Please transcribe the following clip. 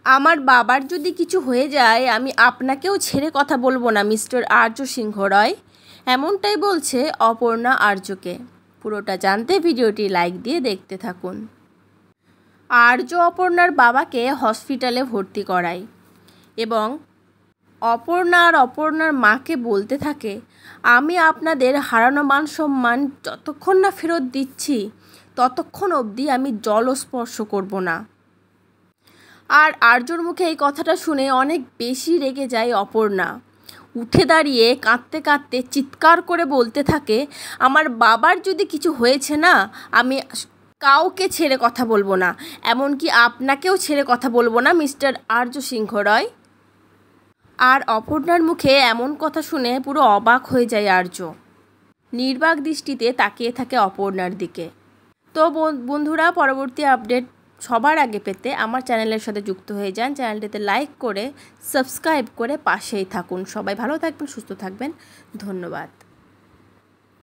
আমার বাবার যদি কিছু হয়ে যায় আমি আপনাকেও ছেড়ে কথা বলবো না মিস্টার আর্য সিংহ রয়, এমনটাই বলছে অপর্ণা আর্যকে। পুরোটা জানতে ভিডিওটি লাইক দিয়ে দেখতে থাকুন। আর্য অপর্ণার বাবাকে হসপিটালে ভর্তি করায় এবং অপর্ণার মাকে বলতে থাকে, আমি আপনাদের হারানো মান সম্মান যতক্ষণ না ফেরত দিচ্ছি ততক্ষণ অবধি আমি জলও স্পর্শ করব না। আর আর্যর মুখে এই কথাটা শুনে অনেক বেশি রেগে যায় অপর্ণা। উঠে দাঁড়িয়ে কাঁদতে কাঁদতে চিৎকার করে বলতে থাকে, আমার বাবার যদি কিছু হয়েছে না আমি কাউকে ছেড়ে কথা বলবো না, এমনকি আপনাকেও ছেড়ে কথা বলবো না মিস্টার আর্য সিংহ রয়। আর অপর্ণার মুখে এমন কথা শুনে পুরো অবাক হয়ে যায় আর্য। নির্বাক দৃষ্টিতে তাকিয়ে থাকে অপর্ণার দিকে। তো বন্ধুরা, পরবর্তী আপডেট সবার আগে পেতে আমার চ্যানেলের সাথে যুক্ত হয়ে যান। চ্যানেলটিতে লাইক করে সাবস্ক্রাইব করে পাশেই থাকুন। সবাই ভালো থাকবেন, সুস্থ থাকবেন। ধন্যবাদ।